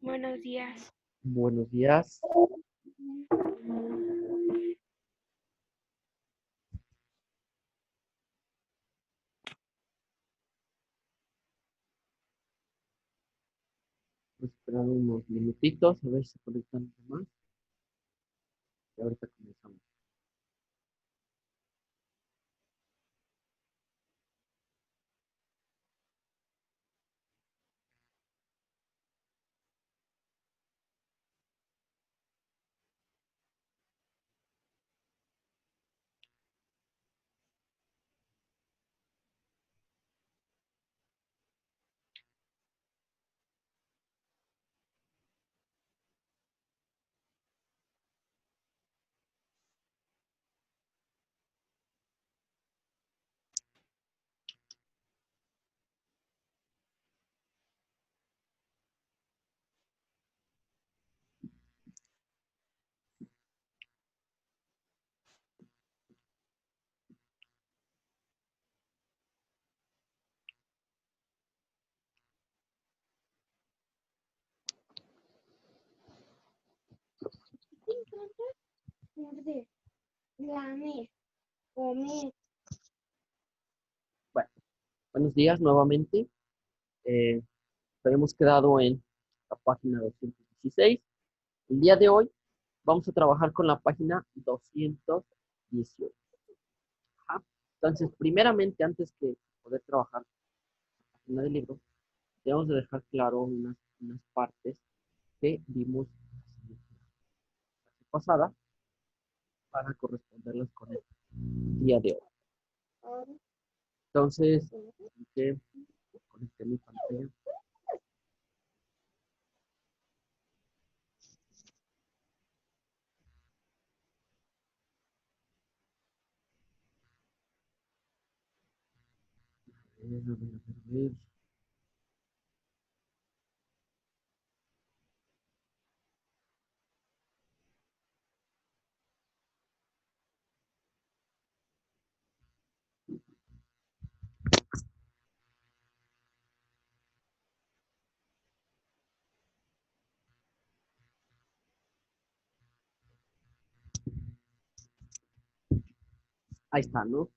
Buenos días. Buenos días. Vamos a esperar unos minutitos a ver si se conectan más. Y ahorita comenzamos. Bueno, buenos días nuevamente. Eh, Habíamos quedado en la página 216. El día de hoy vamos a trabajar con la página 218. Ajá. Entonces, primeramente, antes que poder trabajar la página del libro, debemos de dejar claro unas partes que vimos la clase pasada para corresponderlas con el día de hoy. Entonces, que conecté mi pantalla. A ver. Ahí está, ¿no?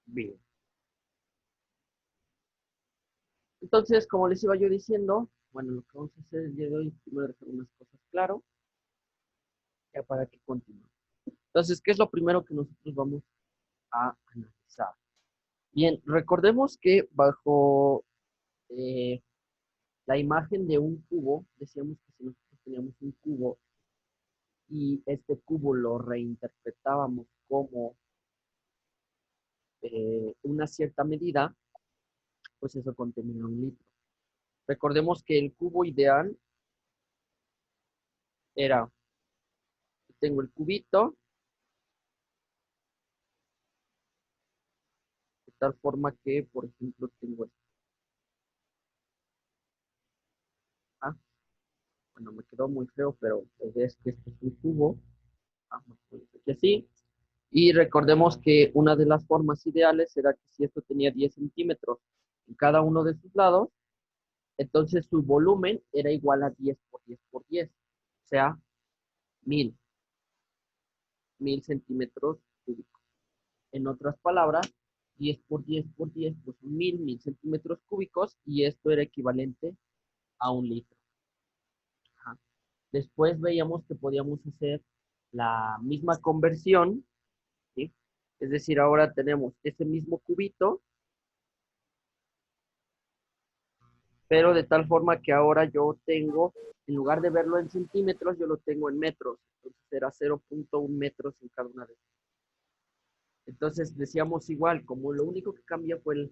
Bien. Entonces, como les iba yo diciendo, bueno, lo que vamos a hacer el día de hoy es primero dejar unas cosas claro, ya para que continúe. Entonces, ¿qué es lo primero que nosotros vamos a analizar? Bien, recordemos que bajo eh, la imagen de un cubo, decíamos que si nosotros teníamos un cubo y este cubo lo reinterpretábamos como una cierta medida, pues eso contenía un litro. Recordemos que el cubo ideal era, tengo el cubito, de tal forma que, por ejemplo, tengo esto. Ah, bueno, me quedó muy feo, pero la idea es que este es un cubo. Vamos a poner aquí así. Y recordemos que una de las formas ideales era que si esto tenía 10 centímetros en cada uno de sus lados, entonces su volumen era igual a 10 por 10 por 10, o sea, 1000, 1000 centímetros cúbicos. En otras palabras, 10 por 10 por 10, pues 1000 centímetros cúbicos, y esto era equivalente a un litro. Ajá. Después veíamos que podíamos hacer la misma conversión, ¿sí? Es decir, ahora tenemos ese mismo cubito, pero de tal forma que ahora yo tengo, en lugar de verlo en centímetros, yo lo tengo en metros. Entonces era 0.1 metros en cada una de ellas. Entonces decíamos igual, como lo único que cambia fue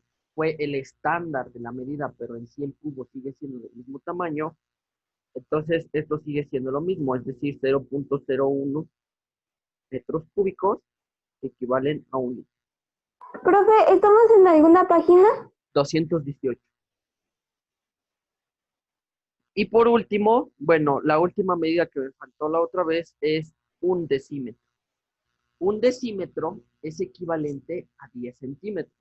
el estándar de la medida, pero en sí el cubo sigue siendo del mismo tamaño, entonces esto sigue siendo lo mismo, es decir, 0.01 metros cúbicos equivalen a un litro. Profe, ¿estamos en alguna página? 218. Y por último, bueno, la última medida que me faltó la otra vez es un decímetro. Un decímetro es equivalente a 10 centímetros.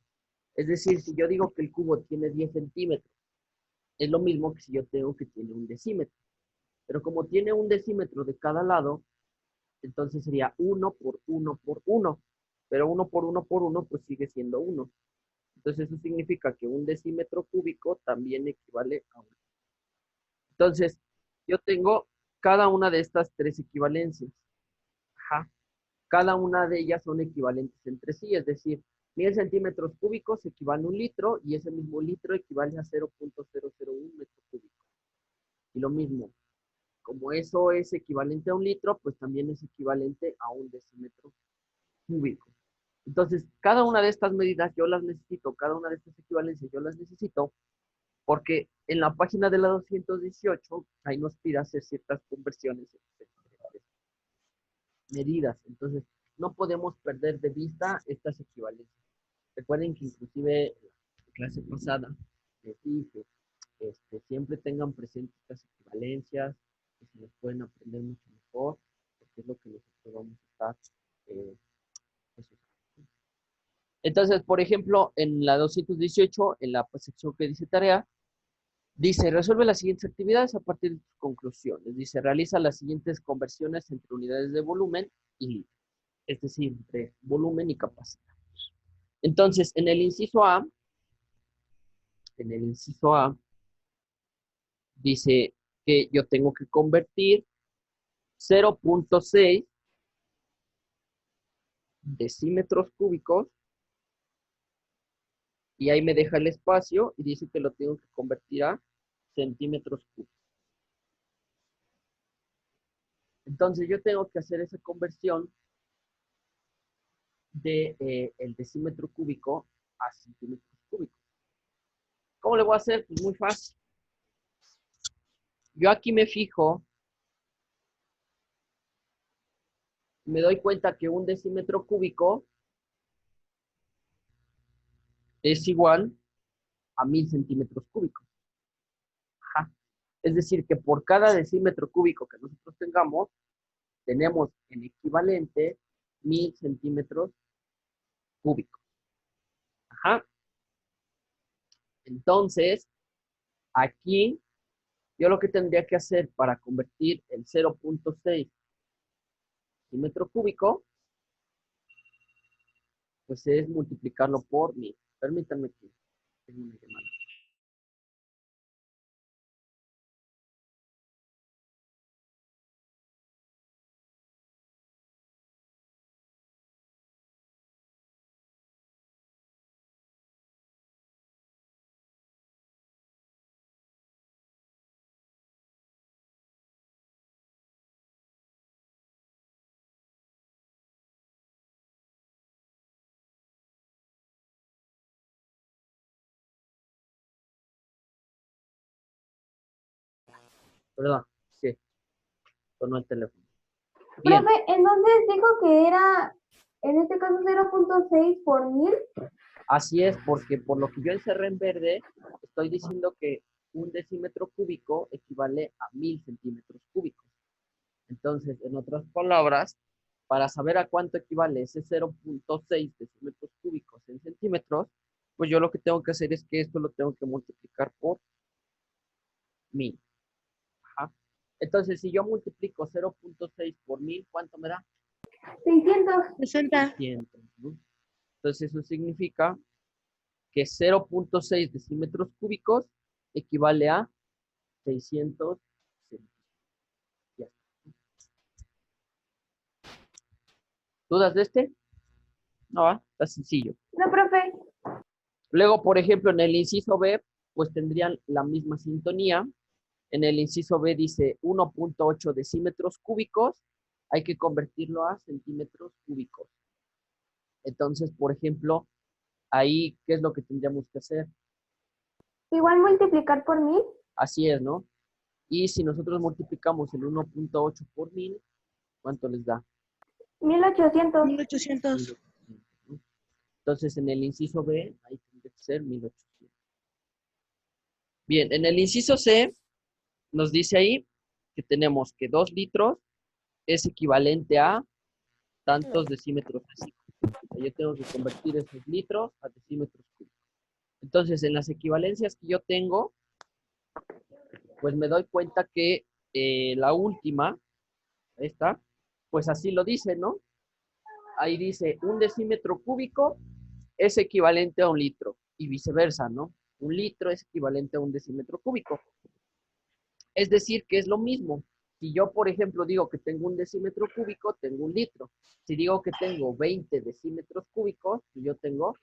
Es decir, si yo digo que el cubo tiene 10 centímetros, es lo mismo que si yo tengo que tiene un decímetro. Pero como tiene un decímetro de cada lado, entonces sería 1 por 1 por 1. Pero 1 por 1 por 1, pues sigue siendo 1. Entonces eso significa que un decímetro cúbico también equivale a 1. Entonces, yo tengo cada una de estas tres equivalencias. Ajá. Cada una de ellas son equivalentes entre sí, es decir, 1000 centímetros cúbicos equivale a un litro y ese mismo litro equivale a 0.001 metro cúbico. Y lo mismo, como eso es equivalente a un litro, pues también es equivalente a un decímetro cúbico. Entonces, cada una de estas medidas yo las necesito, cada una de estas equivalencias yo las necesito, porque en la página de la 218, ahí nos pide hacer ciertas conversiones entre medidas. Entonces, no podemos perder de vista estas equivalencias. Recuerden que inclusive en la clase pasada les dije, siempre tengan presentes estas equivalencias, que se las pueden aprender mucho mejor, porque es lo que nosotros vamos a estar pues, usando. Entonces, por ejemplo, en la 218, en la sección que dice tarea, dice, resuelve las siguientes actividades a partir de tus conclusiones. Dice, realiza las siguientes conversiones entre unidades de volumen y litro, es decir, entre volumen y capacidad. Entonces, en el inciso A, dice que yo tengo que convertir 0.6 decímetros cúbicos y ahí me deja el espacio y dice que lo tengo que convertir a centímetros cúbicos. Entonces yo tengo que hacer esa conversión de el decímetro cúbico a centímetros cúbicos. ¿Cómo le voy a hacer? Pues muy fácil. Yo aquí me fijo, me doy cuenta que un decímetro cúbico es igual a 1000 centímetros cúbicos. Ajá. Es decir, que por cada decímetro cúbico que nosotros tengamos, tenemos en equivalente 1000 centímetros cúbicos. Ajá. Entonces, aquí yo lo que tendría que hacer para convertir el 0.6 centímetro cúbico, pues es multiplicarlo por 1000. Permítanme que tenga una llamada. Perdón, sí, sonó el teléfono. Bien. Profe, entonces dijo que era, en este caso, 0.6 por 1000. Así es, porque por lo que yo encerré en verde, estoy diciendo que un decímetro cúbico equivale a 1000 centímetros cúbicos. Entonces, en otras palabras, para saber a cuánto equivale ese 0.6 decímetros cúbicos en centímetros, pues yo lo que tengo que hacer es que esto lo tengo que multiplicar por 1000. Ajá. Entonces, si yo multiplico 0.6 por 1000, ¿cuánto me da? 660. 600, ¿no? Entonces, eso significa que 0.6 decímetros cúbicos equivale a 600 centímetros. ¿Dudas de este? No, está sencillo. No, profe. Luego, por ejemplo, en el inciso B, pues tendrían la misma sintonía. En el inciso B dice 1.8 decímetros cúbicos, hay que convertirlo a centímetros cúbicos. Entonces, por ejemplo, ahí, ¿qué es lo que tendríamos que hacer? Igual multiplicar por 1000. Así es, ¿no? Y si nosotros multiplicamos el 1.8 por 1000, ¿cuánto les da? 1800. 1800. 1800, ¿no? Entonces, en el inciso B, ahí tendría que ser 1800. Bien, en el inciso C, nos dice ahí que tenemos que 2 litros es equivalente a tantos decímetros cúbicos. Yo tengo que convertir esos litros a decímetros cúbicos. Entonces, en las equivalencias que yo tengo, pues me doy cuenta que la última, esta, pues así lo dice, ¿no? Ahí dice, un decímetro cúbico es equivalente a un litro y viceversa, ¿no? Un litro es equivalente a un decímetro cúbico. Es decir, que es lo mismo. Si yo, por ejemplo, digo que tengo un decímetro cúbico, tengo un litro. Si digo que tengo 20 decímetros cúbicos, pues yo tengo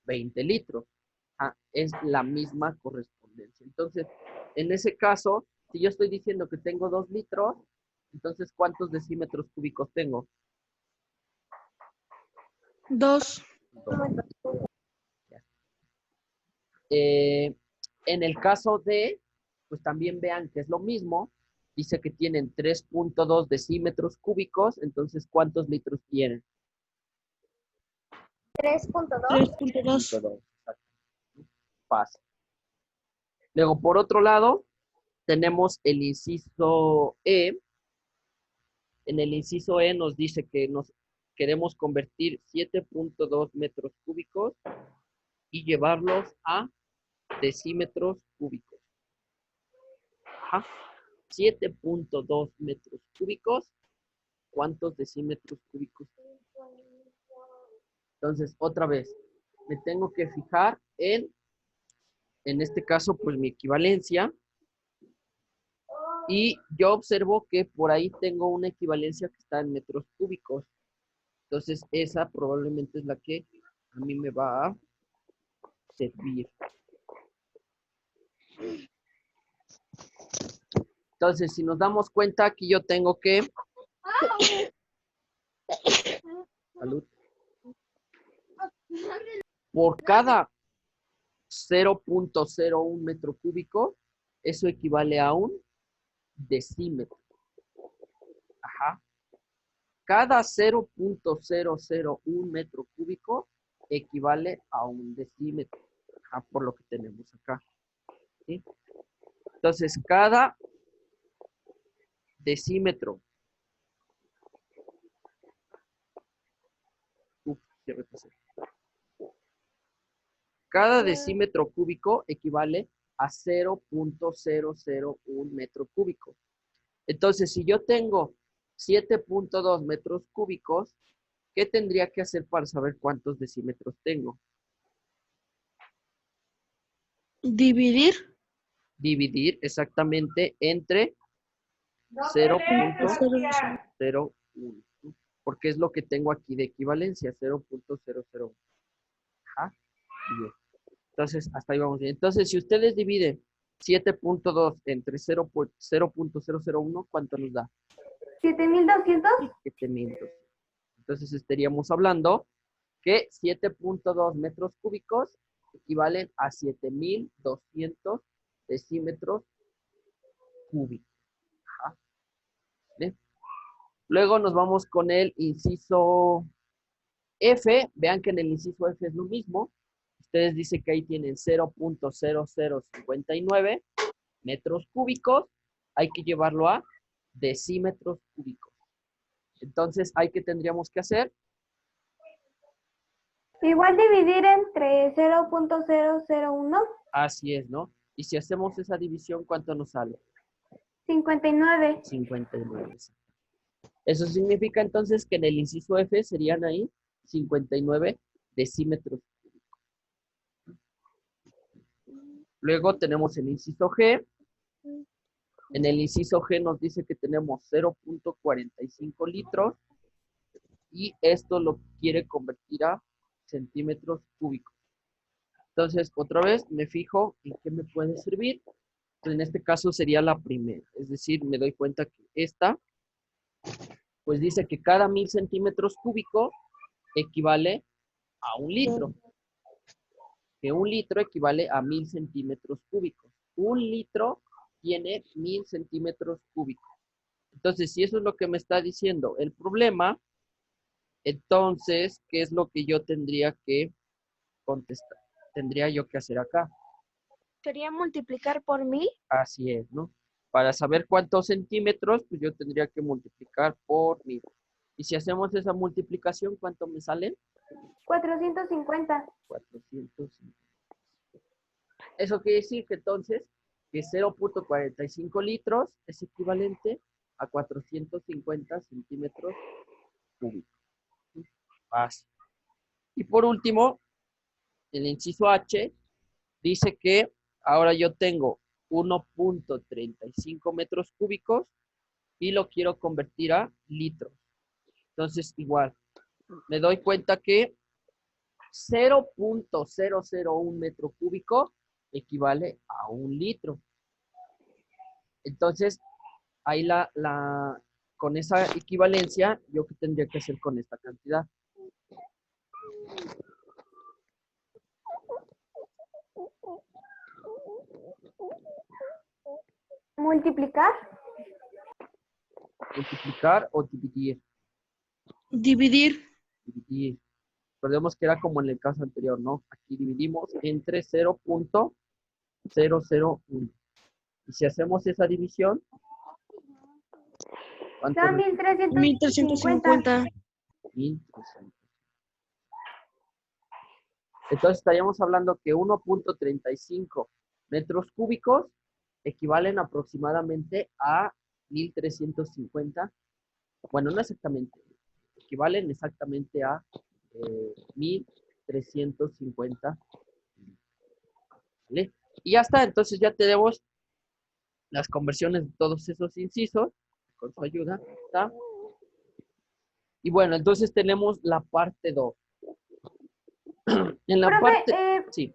20 litros. Es la misma correspondencia. Entonces, en ese caso, si yo estoy diciendo que tengo 2 litros, entonces, ¿cuántos decímetros cúbicos tengo? 2. 2. En el caso de, pues también vean que es lo mismo. Dice que tienen 3.2 decímetros cúbicos, entonces, ¿cuántos litros tienen? 3.2. 3.2. 3.2. Fácil. Luego, por otro lado, tenemos el inciso E. En el inciso E nos dice que nos queremos convertir 7.2 metros cúbicos y llevarlos a decímetros cúbicos. Ajá. 7.2 metros cúbicos. ¿Cuántos decímetros cúbicos? Entonces, otra vez, me tengo que fijar en este caso, pues mi equivalencia. Y yo observo que por ahí tengo una equivalencia que está en metros cúbicos. Entonces, esa probablemente es la que a mí me va a servir. Entonces, si nos damos cuenta, aquí yo tengo que... Salud. Por cada 0.01 metro cúbico, eso equivale a un decímetro. Ajá. Cada 0.001 metro cúbico equivale a un decímetro. Ajá, por lo que tenemos acá. ¿Sí? Entonces, cada decímetro. Cada decímetro cúbico equivale a 0.001 metro cúbico. Entonces, si yo tengo 7.2 metros cúbicos, ¿qué tendría que hacer para saber cuántos decímetros tengo? Dividir. Dividir exactamente entre 0.01, porque es lo que tengo aquí de equivalencia, 0.001. Ajá. Bien. Entonces, hasta ahí vamos bien. Entonces, si ustedes dividen 7.2 entre 0.001, ¿cuánto nos da? 7.200. 7.200. Entonces, estaríamos hablando que 7.2 metros cúbicos equivalen a 7.200 decímetros cúbicos. Ajá. ¿Bien? Luego nos vamos con el inciso F. Vean que en el inciso F es lo mismo. Ustedes dicen que ahí tienen 0.0059 metros cúbicos. Hay que llevarlo a decímetros cúbicos. Entonces, ¿ahí qué tendríamos que hacer? Igual dividir entre 0.001. Así es, ¿no? Y si hacemos esa división, ¿cuánto nos sale? 59. 59. Eso significa entonces que en el inciso F serían ahí 59 decímetros cúbicos. Luego tenemos el inciso G. En el inciso G nos dice que tenemos 0.45 litros y esto lo quiere convertir a centímetros cúbicos. Entonces, otra vez me fijo en qué me puede servir. En este caso sería la primera, es decir, me doy cuenta que esta, pues dice que cada 1000 centímetros cúbicos equivale a un litro. Que un litro equivale a 1000 centímetros cúbicos. Un litro tiene 1000 centímetros cúbicos. Entonces, si eso es lo que me está diciendo el problema, entonces, ¿qué es lo que yo tendría que contestar? Tendría yo que hacer acá. Sería multiplicar por 1000. Así es, ¿no? Para saber cuántos centímetros, pues yo tendría que multiplicar por 1000. Y si hacemos esa multiplicación, ¿cuánto me sale? 450. 450. Eso quiere decir que entonces que 0.45 litros es equivalente a 450 centímetros cúbicos. Fácil. Y por último, el inciso H dice que ahora yo tengo 1.35 metros cúbicos y lo quiero convertir a litros. Entonces, igual, me doy cuenta que 0.001 metro cúbico equivale a 1 litro. Entonces, ahí con esa equivalencia, ¿yo qué tendría que hacer con esta cantidad? Multiplicar. ¿Multiplicar o dividir? Dividir. Dividir. Recordemos que era como en el caso anterior, ¿no? Aquí dividimos entre 0.001. Y si hacemos esa división, ¿cuánto Son nos 1350. 1350. 1.300? Entonces estaríamos hablando que 1.35 metros cúbicos equivalen aproximadamente a 1.350. Bueno, no exactamente. Equivalen exactamente a 1.350. ¿Vale? Y ya está. Entonces ya tenemos las conversiones de todos esos incisos. Con su ayuda. ¿Está? Y bueno, entonces tenemos la parte 2. En la Profe, parte... Sí.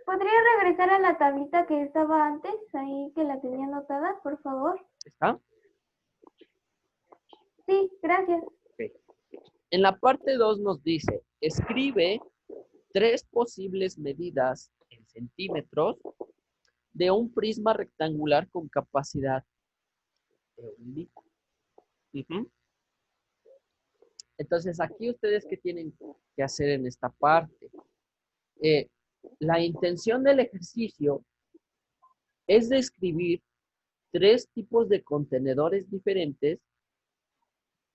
¿podría regresar a la tablita que estaba antes? Ahí que la tenía anotada, por favor. ¿Está? Sí, gracias. Ok. En la parte 2 nos dice, escribe 3 posibles medidas en centímetros de un prisma rectangular con capacidad de 1 litro. Entonces, aquí ustedes, ¿qué tienen que hacer en esta parte? La intención del ejercicio es describir 3 tipos de contenedores diferentes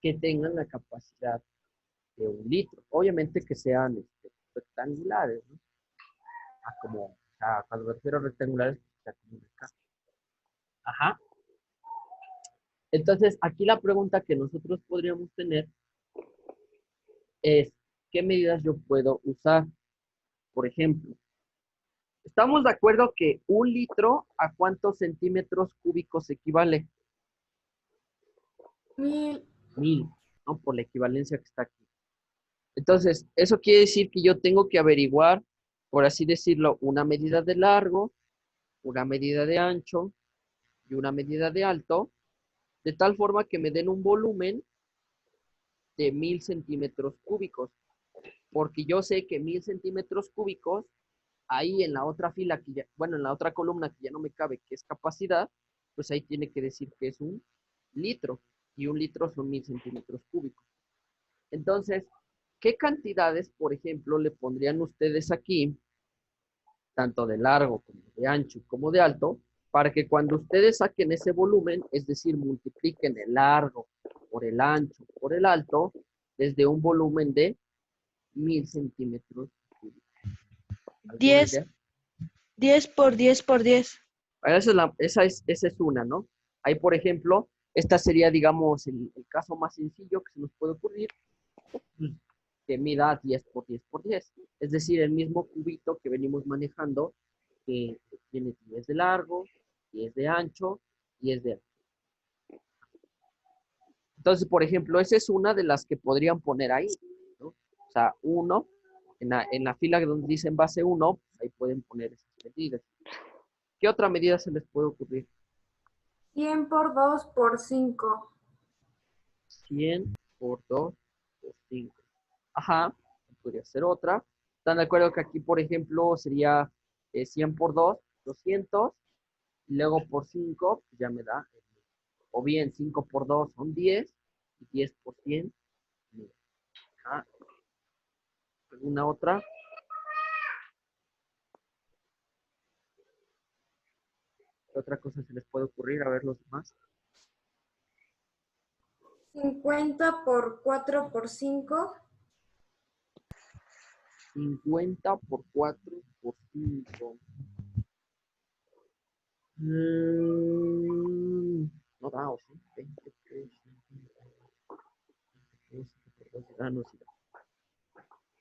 que tengan la capacidad de 1 litro. Obviamente que sean rectangulares, ¿no? Cuando me refiero a rectangulares, sea como una caja. Ajá. Entonces, aquí la pregunta que nosotros podríamos tener es, ¿qué medidas yo puedo usar? Por ejemplo, ¿estamos de acuerdo que 1 litro a cuántos centímetros cúbicos equivale? 1000. 1000, ¿no? Por la equivalencia que está aquí. Entonces, eso quiere decir que yo tengo que averiguar, por así decirlo, una medida de largo, una medida de ancho y una medida de alto, de tal forma que me den un volumen de 1000 centímetros cúbicos. Porque yo sé que 1000 centímetros cúbicos, ahí en la otra fila, en la otra columna que ya no me cabe, que es capacidad, pues ahí tiene que decir que es 1 litro. Y 1 litro son 1000 centímetros cúbicos. Entonces, ¿qué cantidades, por ejemplo, le pondrían ustedes aquí, tanto de largo como de ancho como de alto, para que cuando ustedes saquen ese volumen, es decir, multipliquen el largo por el ancho por el alto, desde un volumen de 1000 centímetros cúbicos? ¿Alguna 10. idea? 10 por 10 por 10. Esa es una, ¿no? Ahí, por ejemplo, esta sería, digamos, el caso más sencillo que se nos puede ocurrir, que mida 10 por 10 por 10. Es decir, el mismo cubito que venimos manejando, que tiene 10 de largo, 10 de ancho, 10 de alto. Entonces, por ejemplo, esa es una de las que podrían poner ahí, ¿no? O sea, 1, en la fila donde dicen base 1, pues ahí pueden poner esas medidas. ¿Qué otra medida se les puede ocurrir? 100 por 2 por 5. 100 por 2 por 5. Ajá, podría ser otra. ¿Están de acuerdo que aquí, por ejemplo, sería 100 por 2, 200, y luego por 5, pues ya me da, o bien 5 por 2 son 10, y 10 por 100, 1000. Ajá. ¿Alguna otra? ¿Qué otra cosa se les puede ocurrir? A ver los demás. 50 por 4 por 5. 50 por 4 por 5. No da, o sí. 23, no, sí da.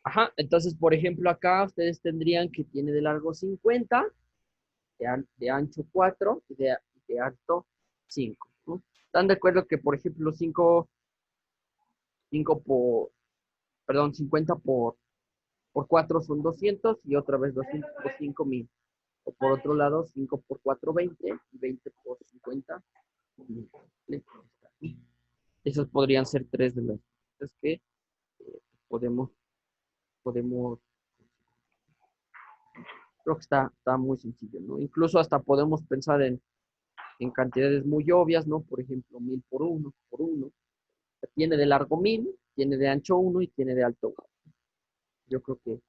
Ajá, entonces, por ejemplo, acá ustedes tendrían que tiene de largo 50, de ancho 4 y de alto 5, ¿no? ¿Están de acuerdo que, por ejemplo, 5 por, perdón, 50 por 4 son 200 y otra vez 200 por 5, 1000? O por otro lado, 5 por 4, 20 y 20 por 50, 1000. Esas podrían ser tres de las cosas que podemos, podemos, creo que está muy sencillo, ¿no? Incluso hasta podemos pensar en cantidades muy obvias, ¿no? Por ejemplo, 1000 por 1. Tiene de largo 1000, tiene de ancho 1 y tiene de alto 1. Yo creo que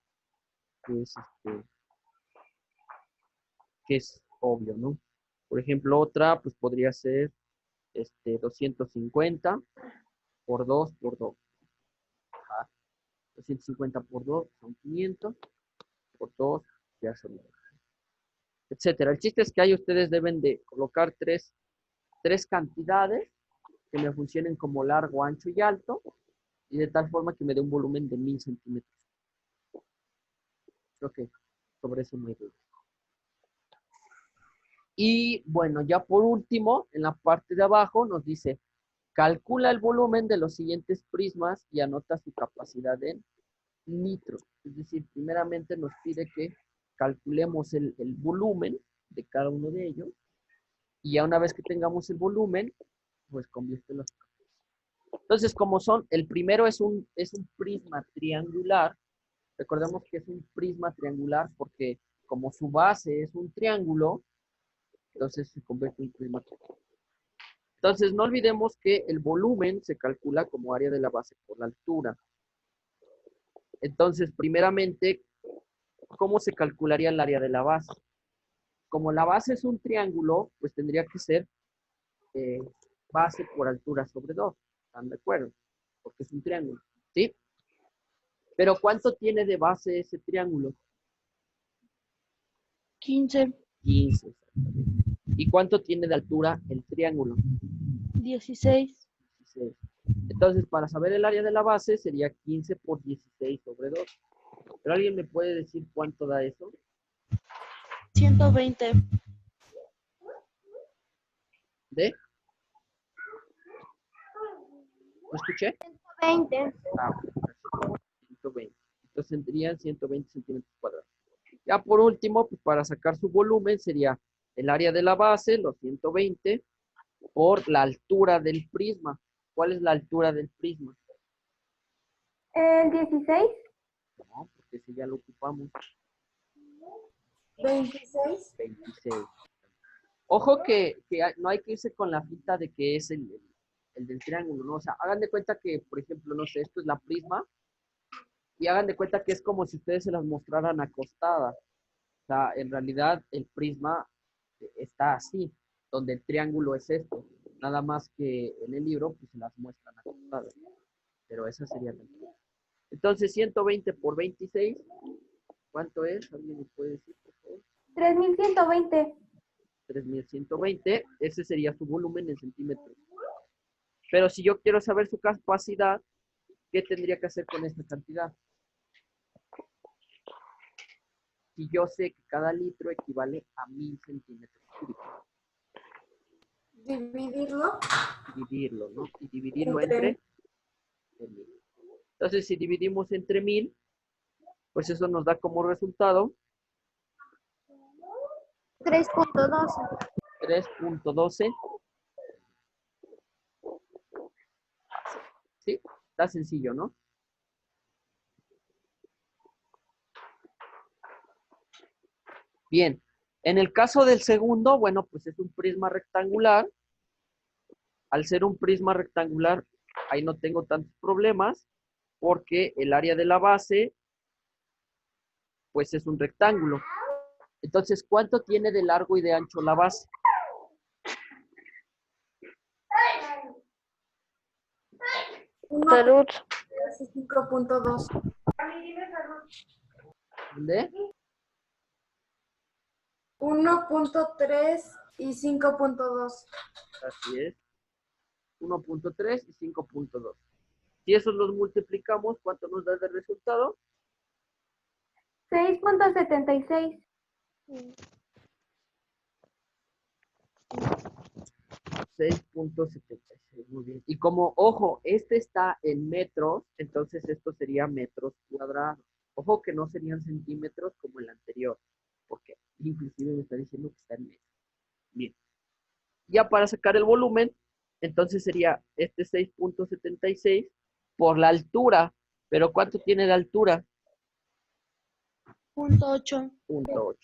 es obvio, ¿no? Por ejemplo, otra, pues podría ser 250 por 2 por 2. 250 por 2 son 500, por 2 ya son, etcétera. El chiste es que ahí ustedes deben de colocar tres cantidades que me funcionen como largo, ancho y alto, y de tal forma que me dé un volumen de 1000 centímetros. Creo que sobre eso no hay duda. Y bueno, ya por último, en la parte de abajo nos dice, calcula el volumen de los siguientes prismas y anota su capacidad en litros. Es decir, primeramente nos pide que calculemos el volumen de cada uno de ellos y ya una vez que tengamos el volumen, pues conviértelo. Entonces, como son, el primero es un prisma triangular. Recordemos que es un prisma triangular porque como su base es un triángulo, entonces se convierte en un prisma triangular. Entonces, no olvidemos que el volumen se calcula como área de la base por la altura. Entonces, primeramente, ¿cómo se calcularía el área de la base? Como la base es un triángulo, pues tendría que ser base por altura sobre 2. ¿Están de acuerdo? Porque es un triángulo, ¿sí? Pero ¿cuánto tiene de base ese triángulo? 15, 15. ¿Y cuánto tiene de altura el triángulo? 16, 16. Entonces, para saber el área de la base sería 15 por 16 sobre 2. ¿Pero alguien me puede decir cuánto da eso? 120, ¿De? ¿No escuché? 20. Ah, 120. Entonces tendrían 120 centímetros cuadrados. Ya por último, pues para sacar su volumen sería el área de la base, los 120, por la altura del prisma. ¿Cuál es la altura del prisma? El 16. No, porque si ya lo ocupamos. 26. 26. Ojo que no hay que irse con la finta de que es el del triángulo, ¿no? O sea, hagan de cuenta que, por ejemplo, no sé, esto es la prisma, y hagan de cuenta que es como si ustedes se las mostraran acostadas. O sea, en realidad el prisma está así, donde el triángulo es esto. Nada más que en el libro, pues se las muestran acostadas. Pero esa sería la altura. Entonces, 120 por 26, ¿cuánto es? ¿Alguien me puede decir, por favor? 3120. 3120, ese sería su volumen en centímetros. Pero si yo quiero saber su capacidad, ¿qué tendría que hacer con esta cantidad? Si yo sé que cada litro equivale a 1000 centímetros cúbicos. Dividirlo Dividirlo, ¿no? Y dividirlo entre entre 1000. Entonces, si dividimos entre 1000, pues eso nos da como resultado 3.12. 3.12. ¿Sí? Está sencillo, ¿no? Bien. En el caso del segundo, bueno, pues es un prisma rectangular. Al ser un prisma rectangular, ahí no tengo tantos problemas porque el área de la base, pues es un rectángulo. Entonces, ¿cuánto tiene de largo y de ancho la base? salud, 5.2. ¿Dónde? 1.3 y 5.2. Así es. 1.3 y 5.2. Si esos los multiplicamos, ¿cuánto nos da de resultado? 6.76. 6.76. Muy bien. Y como, ojo, este está en metros, entonces esto sería metros cuadrados. Ojo que no serían centímetros como el anterior, porque inclusive me está diciendo que está en metros. Bien. Ya para sacar el volumen, entonces sería este 6.76 por la altura. ¿Pero cuánto tiene de altura? Punto 8. 0.8.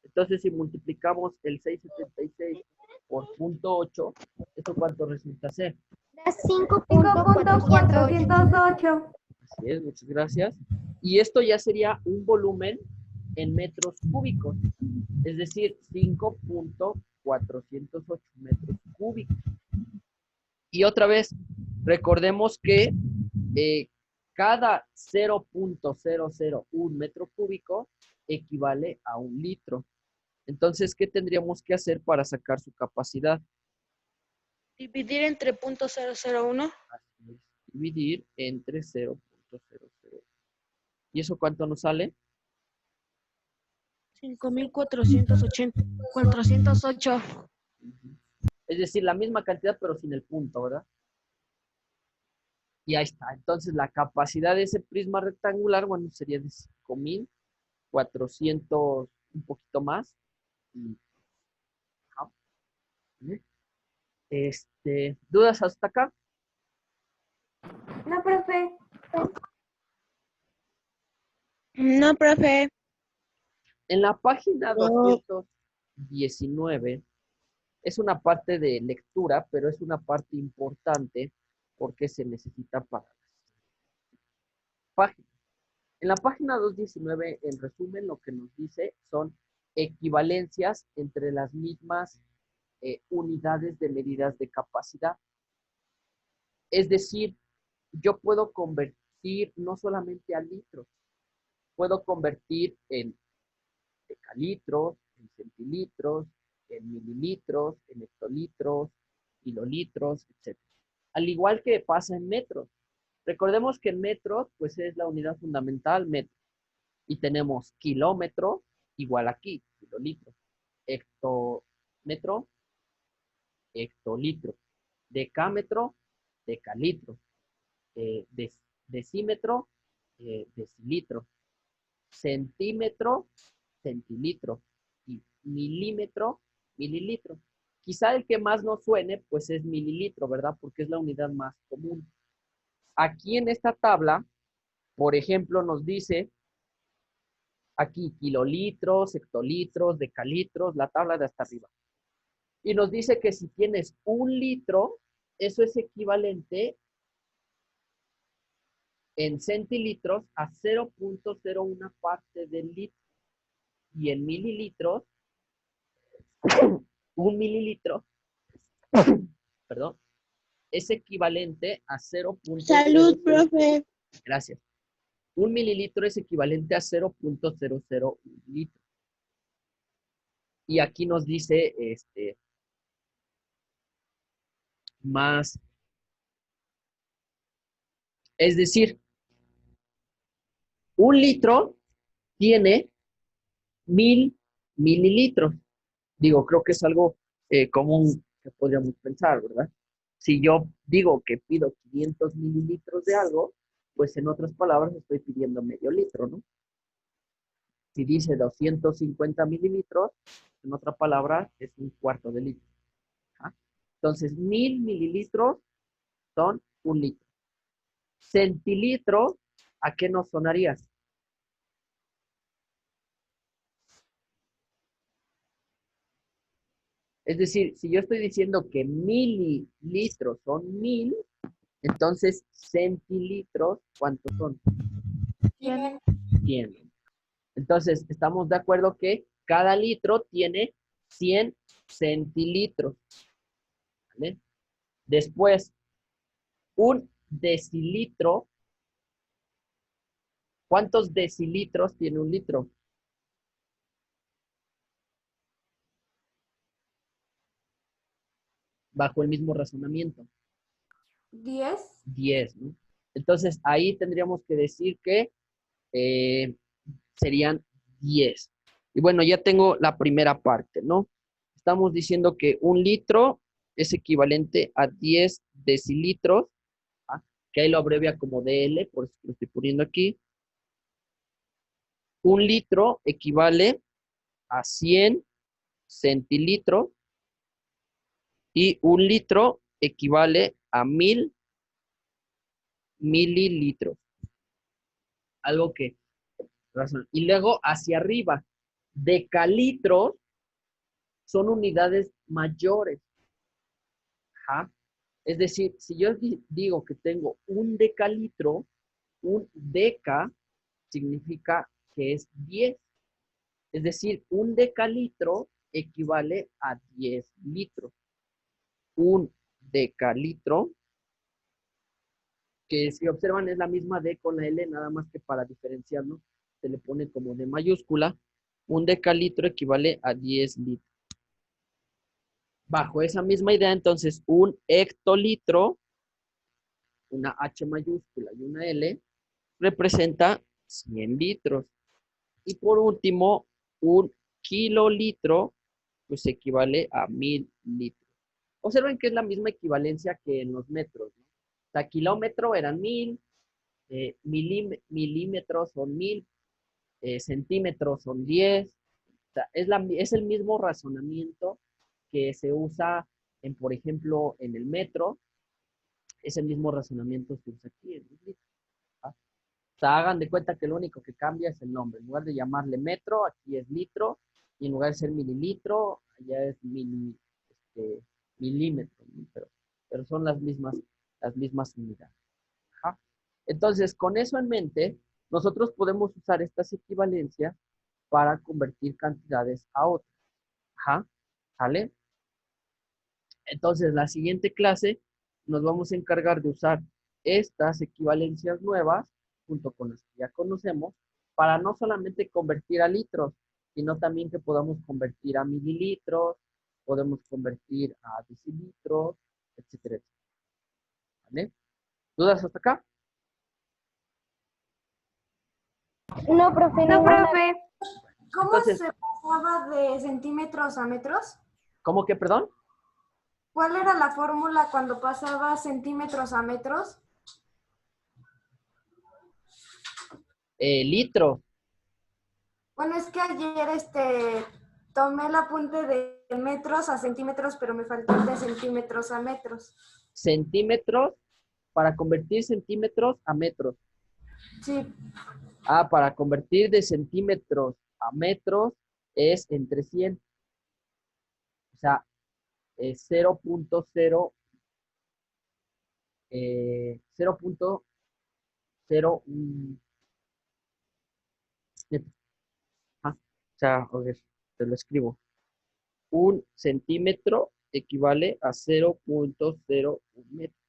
Entonces, si multiplicamos el 6.76 por 0.8, ¿eso cuánto resulta ser? Da 5.408. 5.408. Así es, muchas gracias. Y esto ya sería un volumen en metros cúbicos, es decir, 5.408 metros cúbicos. Y otra vez, recordemos que cada 0.001 metro cúbico equivale a 1 litro. Entonces, ¿qué tendríamos que hacer para sacar su capacidad? Dividir entre .001. Así es, dividir entre 0.00. ¿Y eso cuánto nos sale? 5.408. Ujú. Es decir, la misma cantidad, pero sin el punto, ¿verdad? Y ahí está. Entonces, la capacidad de ese prisma rectangular, bueno, sería de 5.400, un poquito más. Y, ajá, ¿vale? ¿Dudas hasta acá? No, profe. No, profe. En la página No. 219 es una parte de lectura, pero es una parte importante porque se necesita para las páginas. En la página 219, en resumen, lo que nos dice son equivalencias entre las mismas unidades de medidas de capacidad. Es decir, yo puedo convertir no solamente a litros, puedo convertir en decalitros, en centilitros, en mililitros, en hectolitros, kilolitros, etc. Al igual que pasa en metros. Recordemos que en metros, pues es la unidad fundamental, metro. Y tenemos kilómetro, igual aquí, kilolitro. Hectómetro, hectolitro. Decámetro, decalitro. Decímetro, decilitro. Centímetro, centilitro. Y milímetro, mililitro. Quizá el que más nos suene, pues es mililitro, ¿verdad? Porque es la unidad más común. Aquí en esta tabla, por ejemplo, nos dice aquí kilolitros, hectolitros, decalitros, la tabla de hasta arriba. Y nos dice que si tienes 1 litro, eso es equivalente en centilitros a 0.01 parte del litro. Y en mililitros, 1 mililitro, perdón, es equivalente a 0.00. Salud, profe. Gracias. 1 mililitro es equivalente a 0.001 litro. Y aquí nos dice más. Es decir, 1 litro tiene 1000 mililitros. Digo, creo que es algo común que podríamos pensar, ¿verdad? Si yo digo que pido 500 mililitros de algo, pues en otras palabras estoy pidiendo medio litro, ¿no? Si dice 250 mililitros, en otra palabra es un cuarto de litro. ¿Ah? Entonces, 1000 mililitros son 1 litro. Centilitro, ¿a qué nos sonaría? Es decir, si yo estoy diciendo que mililitros son 1000, entonces centilitros, ¿cuántos son? 100. 100. Entonces, estamos de acuerdo que cada litro tiene 100 centilitros. ¿Vale? Después, un decilitro. ¿Cuántos decilitros tiene un litro? bajo el mismo razonamiento. 10. 10, ¿no? Entonces, ahí tendríamos que decir que serían 10. Y bueno, ya tengo la primera parte, ¿no? Estamos diciendo que 1 litro es equivalente a 10 decilitros, ¿ah? Que ahí lo abrevia como DL, por eso lo estoy poniendo aquí. 1 litro equivale a 100 centilitros y 1 litro equivale a 1000 mililitros. Algo que... Y luego hacia arriba, decalitros son unidades mayores. Ajá. Es decir, si yo digo que tengo 1 decalitro, 1 deca significa que es 10. Es decir, 1 decalitro equivale a 10 litros. 1 decalitro, que si observan es la misma D con la L, nada más que para diferenciarlo, se le pone como D mayúscula. 1 decalitro equivale a 10 litros. Bajo esa misma idea, entonces, 1 hectolitro, una H mayúscula y una L, representa 100 litros. Y por último, 1 kilolitro, pues equivale a 1000 litros. Observen que es la misma equivalencia que en los metros, ¿no? O sea, kilómetro eran 1000, milímetros son 1000, centímetros son 10. O sea, es el mismo razonamiento que se usa en, por ejemplo, en el metro. Es el mismo razonamiento que se usa aquí en los litros. ¿Ah? O sea, hagan de cuenta que lo único que cambia es el nombre. En lugar de llamarle metro, aquí es litro. Y en lugar de ser mililitro, allá es milímetro, ¿no? Pero son las mismas unidades. Ajá. Entonces, con eso en mente, nosotros podemos usar estas equivalencias para convertir cantidades a otras. Ajá. ¿Sale? Entonces, la siguiente clase nos vamos a encargar de usar estas equivalencias nuevas, junto con las que ya conocemos, para no solamente convertir a litros, sino también que podamos convertir a mililitros, podemos convertir a decilitros, etcétera, etcétera. ¿Vale? ¿Dudas hasta acá? No, profe, No, ninguna. profe. ¿Cómo Entonces- se pasaba de centímetros a metros? ¿Cómo que, perdón? ¿Cuál era la fórmula cuando pasaba centímetros a metros? Litro. Bueno, es que ayer tomé el apunte de metros a centímetros, pero me faltó el de centímetros a metros. Centímetros, para convertir centímetros a metros. Sí, Para convertir de centímetros a metros es entre 100. O sea, 0.0, 0.01 metro. O sea, a ver, te lo escribo. 1 centímetro equivale a 0.01 metro.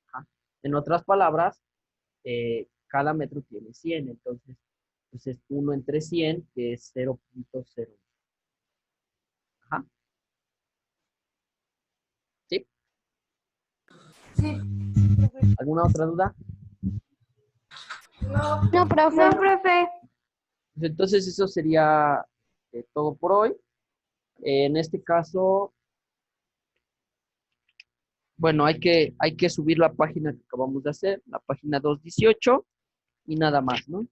Ajá. En otras palabras, cada metro tiene 100, entonces pues es 1 entre 100, que es 0.0. Ajá. ¿Sí? sí. ¿Alguna otra duda? No, No, profe. No, profe. Pues entonces eso sería todo por hoy. En este caso, bueno, hay que subir la página que acabamos de hacer, la página 218, y nada más, ¿no?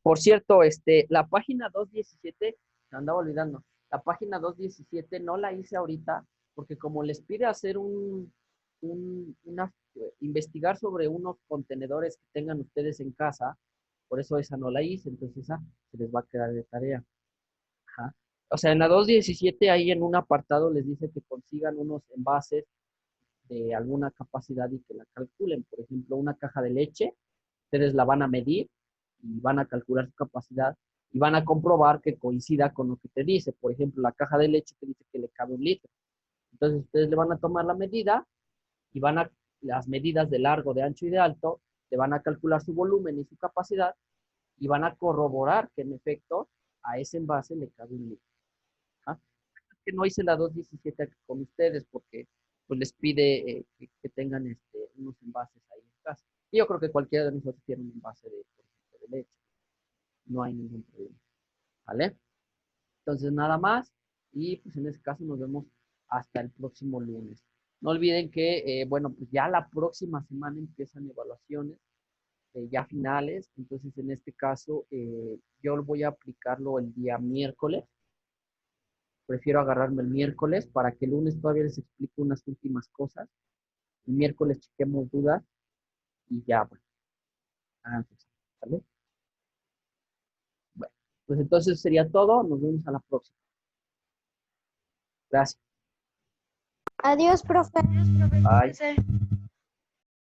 Por cierto, la página 217, me andaba olvidando, la página 217 no la hice ahorita, porque como les pide hacer investigar sobre unos contenedores que tengan ustedes en casa, por eso esa no la hice, entonces esa se les va a quedar de tarea. Ajá. O sea, en la 217 ahí en un apartado les dice que consigan unos envases de alguna capacidad y que la calculen. Por ejemplo, una caja de leche, ustedes la van a medir y van a calcular su capacidad y van a comprobar que coincida con lo que te dice. Por ejemplo, la caja de leche te dice que le cabe 1 litro. Entonces, ustedes le van a tomar la medida y las medidas de largo, de ancho y de alto, le van a calcular su volumen y su capacidad y van a corroborar que en efecto a ese envase le cabe un litro. ¿Ah? Que no hice la 217 aquí con ustedes porque pues les pide que tengan unos envases ahí en casa. Y yo creo que cualquiera de nosotros tiene un envase de, por ejemplo, de leche. No hay ningún problema. ¿Vale? Entonces nada más. Y pues en ese caso nos vemos hasta el próximo lunes. No olviden que, bueno, pues ya la próxima semana empiezan evaluaciones ya finales. Entonces en este caso yo voy a aplicarlo el día miércoles. Prefiero agarrarme el miércoles para que el lunes todavía les explique unas últimas cosas. El miércoles chequemos dudas y ya, bueno. Pues, ¿vale? Bueno, pues entonces sería todo. Nos vemos a la próxima. Gracias. Adiós, profe. Bye. Cuídese.